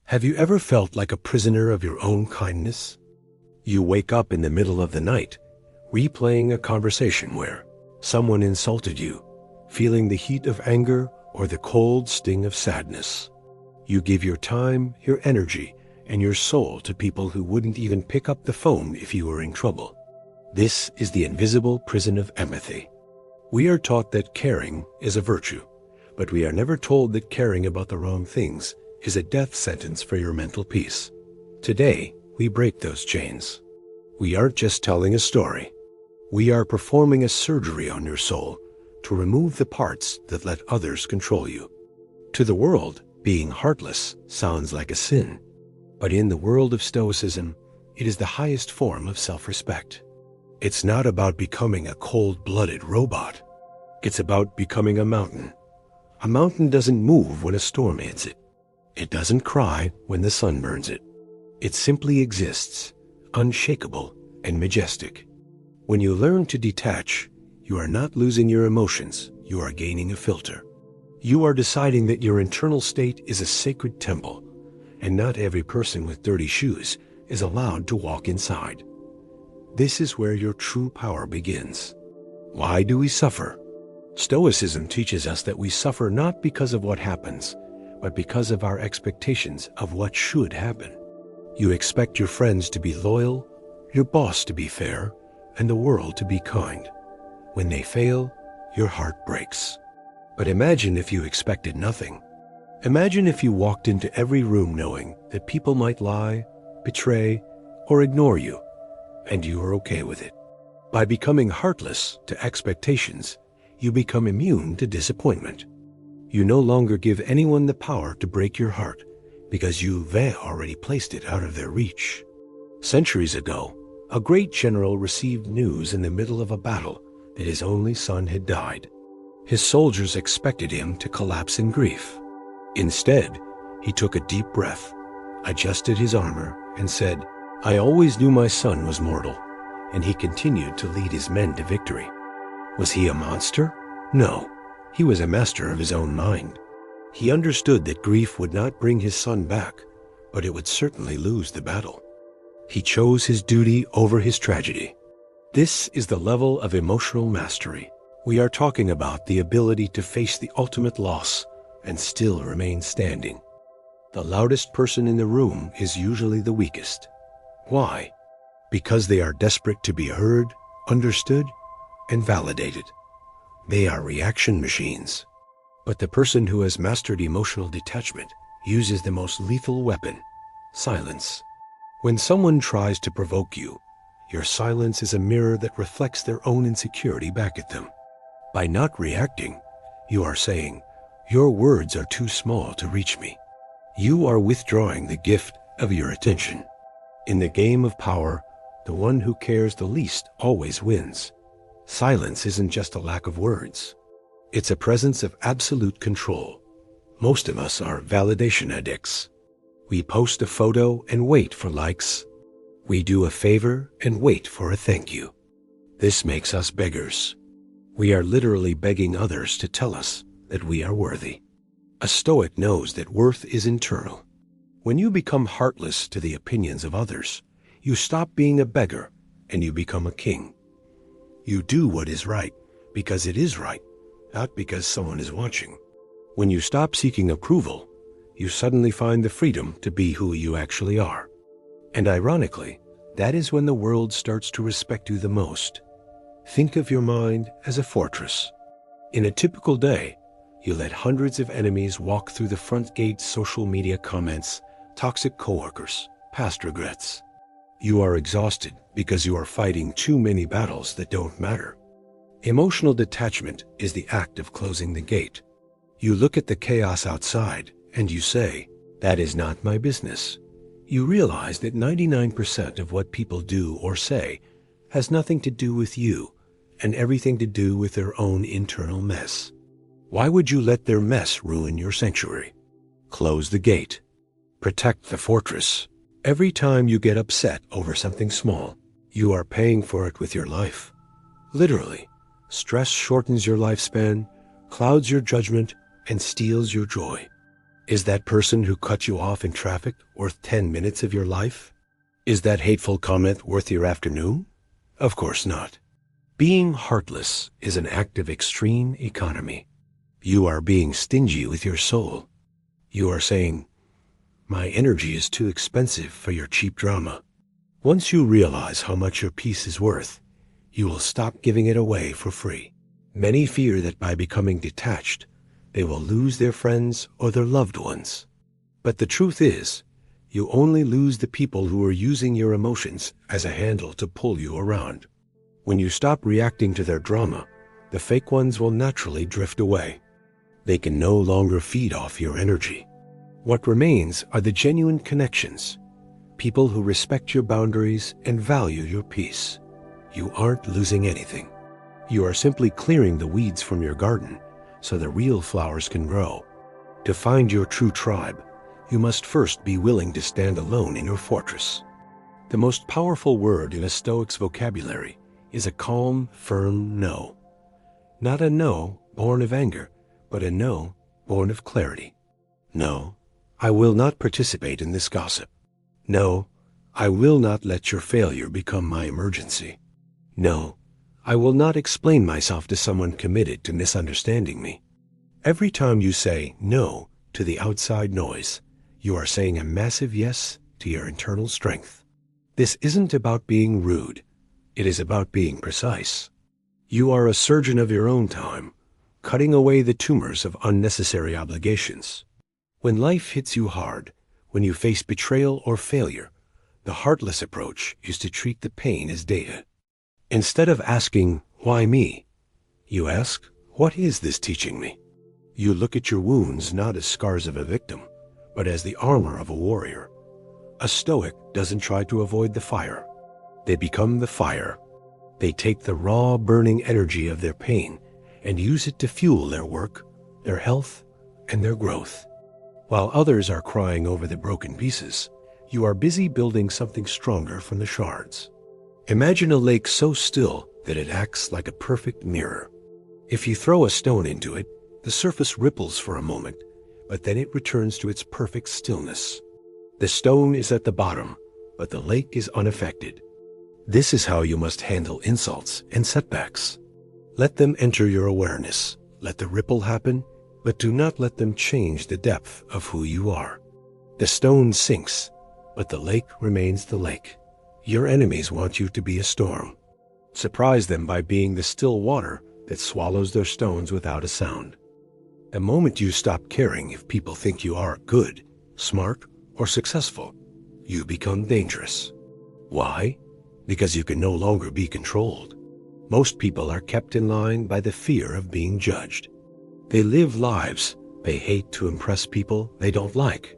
Have you ever felt like a prisoner of your own kindness? You wake up in the middle of the night, replaying a conversation where someone insulted you, feeling the heat of anger or the cold sting of sadness. You give your time, your energy, and your soul to people who wouldn't even pick up the phone if you were in trouble. This is the invisible prison of empathy. We are taught that caring is a virtue, but we are never told that caring about the wrong things is a death sentence for your mental peace. Today, we break those chains. We aren't just telling a story. We are performing a surgery on your soul to remove the parts that let others control you. To the world, being heartless sounds like a sin, but in the world of Stoicism, it is the highest form of self-respect. It's not about becoming a cold-blooded robot. It's about becoming a mountain. A mountain doesn't move when a storm hits it. It doesn't cry when the sun burns it. It simply exists, unshakable and majestic. When you learn to detach, you are not losing your emotions, you are gaining a filter. You are deciding that your internal state is a sacred temple, and not every person with dirty shoes is allowed to walk inside. This is where your true power begins. Why do we suffer? Stoicism teaches us that we suffer not because of what happens, but because of our expectations of what should happen. You expect your friends to be loyal, your boss to be fair, and the world to be kind. When they fail, your heart breaks. But imagine if you expected nothing. Imagine if you walked into every room knowing that people might lie, betray, or ignore you, and you were okay with it. By becoming heartless to expectations, you become immune to disappointment. You no longer give anyone the power to break your heart because you've already placed it out of their reach. Centuries ago, a great general received news in the middle of a battle that his only son had died. His soldiers expected him to collapse in grief. Instead, he took a deep breath, adjusted his armor, and said, "I always knew my son was mortal," and he continued to lead his men to victory. Was he a monster? No, he was a master of his own mind. He understood that grief would not bring his son back, but it would certainly lose the battle. He chose his duty over his tragedy. This is the level of emotional mastery. We are talking about the ability to face the ultimate loss and still remain standing. The loudest person in the room is usually the weakest. Why? Because they are desperate to be heard, understood, and validated. They are reaction machines. But the person who has mastered emotional detachment uses the most lethal weapon, silence. When someone tries to provoke you, your silence is a mirror that reflects their own insecurity back at them. By not reacting, you are saying, "Your words are too small to reach me." You are withdrawing the gift of your attention. In the game of power, the one who cares the least always wins. Silence isn't just a lack of words. It's a presence of absolute control. Most of us are validation addicts. We post a photo and wait for likes. We do a favor and wait for a thank you. This makes us beggars. We are literally begging others to tell us that we are worthy. A Stoic knows that worth is internal. When you become heartless to the opinions of others, you stop being a beggar and you become a king. You do what is right because it is right, not because someone is watching. When you stop seeking approval, you suddenly find the freedom to be who you actually are. And ironically, that is when the world starts to respect you the most. Think of your mind as a fortress. In a typical day, you let hundreds of enemies walk through the front gate, social media comments, toxic coworkers, past regrets. You are exhausted because you are fighting too many battles that don't matter. Emotional detachment is the act of closing the gate. You look at the chaos outside and you say, "That is not my business." You realize that 99% of what people do or say has nothing to do with you and everything to do with their own internal mess. Why would you let their mess ruin your sanctuary? Close the gate. Protect the fortress. Every time you get upset over something small, you are paying for it with your life. Literally, stress shortens your lifespan, clouds your judgment, and steals your joy. Is that person who cut you off in traffic worth 10 minutes of your life? Is that hateful comment worth your afternoon? Of course not. Being heartless is an act of extreme economy. You are being stingy with your soul. You are saying, my energy is too expensive for your cheap drama. Once you realize how much your peace is worth, you will stop giving it away for free. Many fear that by becoming detached, they will lose their friends or their loved ones. But the truth is, you only lose the people who are using your emotions as a handle to pull you around. When you stop reacting to their drama, the fake ones will naturally drift away. They can no longer feed off your energy. What remains are the genuine connections, people who respect your boundaries and value your peace. You aren't losing anything. You are simply clearing the weeds from your garden so the real flowers can grow. To find your true tribe, you must first be willing to stand alone in your fortress. The most powerful word in a Stoic's vocabulary is a calm, firm no. Not a no born of anger, but a no born of clarity. No, I will not participate in this gossip. No, I will not let your failure become my emergency. No, I will not explain myself to someone committed to misunderstanding me. Every time you say no to the outside noise, you are saying a massive yes to your internal strength. This isn't about being rude. It is about being precise. You are a surgeon of your own time, cutting away the tumors of unnecessary obligations. When life hits you hard, when you face betrayal or failure, the heartless approach is to treat the pain as data. Instead of asking, why me? You ask, what is this teaching me? You look at your wounds not as scars of a victim, but as the armor of a warrior. A Stoic doesn't try to avoid the fire. They become the fire. They take the raw, burning energy of their pain and use it to fuel their work, their health, and their growth. While others are crying over the broken pieces, you are busy building something stronger from the shards. Imagine a lake so still that it acts like a perfect mirror. If you throw a stone into it, the surface ripples for a moment, but then it returns to its perfect stillness. The stone is at the bottom, but the lake is unaffected. This is how you must handle insults and setbacks. Let them enter your awareness. Let the ripple happen, but do not let them change the depth of who you are. The stone sinks, but the lake remains the lake. Your enemies want you to be a storm. Surprise them by being the still water that swallows their stones without a sound. The moment you stop caring if people think you are good, smart, or successful, you become dangerous. Why? Because you can no longer be controlled. Most people are kept in line by the fear of being judged. They live lives they hate to impress people they don't like.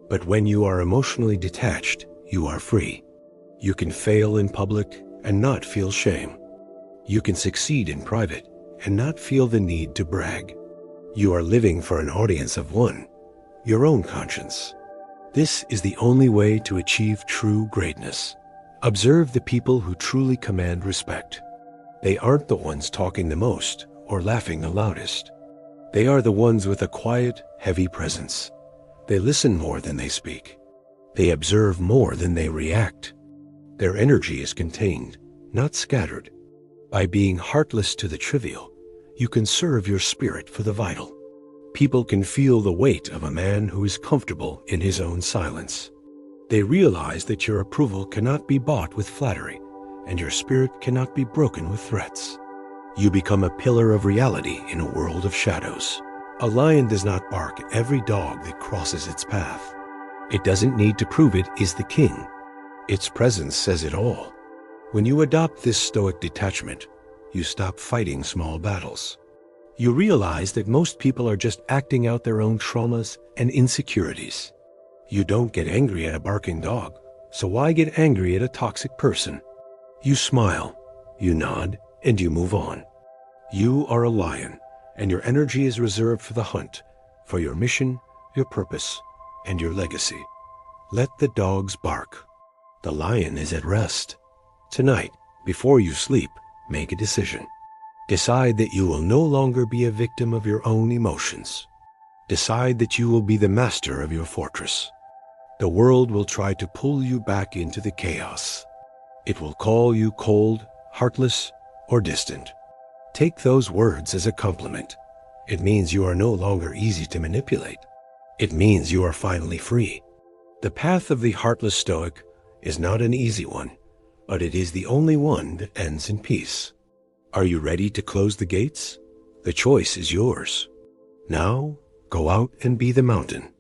But when you are emotionally detached, you are free. You can fail in public and not feel shame. You can succeed in private and not feel the need to brag. You are living for an audience of one, your own conscience. This is the only way to achieve true greatness. Observe the people who truly command respect. They aren't the ones talking the most or laughing the loudest. They are the ones with a quiet, heavy presence. They listen more than they speak. They observe more than they react. Their energy is contained, not scattered. By being heartless to the trivial, you can serve your spirit for the vital. People can feel the weight of a man who is comfortable in his own silence. They realize that your approval cannot be bought with flattery, and your spirit cannot be broken with threats. You become a pillar of reality in a world of shadows. A lion does not bark at every dog that crosses its path. It doesn't need to prove it is the king. Its presence says it all. When you adopt this Stoic detachment, you stop fighting small battles. You realize that most people are just acting out their own traumas and insecurities. You don't get angry at a barking dog, so why get angry at a toxic person? You smile, you nod, and you move on. You are a lion, and your energy is reserved for the hunt, for your mission, your purpose, and your legacy. Let the dogs bark. The lion is at rest. Tonight, before you sleep, make a decision. Decide that you will no longer be a victim of your own emotions. Decide that you will be the master of your fortress. The world will try to pull you back into the chaos. It will call you cold, heartless, or distant. Take those words as a compliment. It means you are no longer easy to manipulate. It means you are finally free. The path of the heartless Stoic is not an easy one, but it is the only one that ends in peace. Are you ready to close the gates? The choice is yours. Now, go out and be the mountain.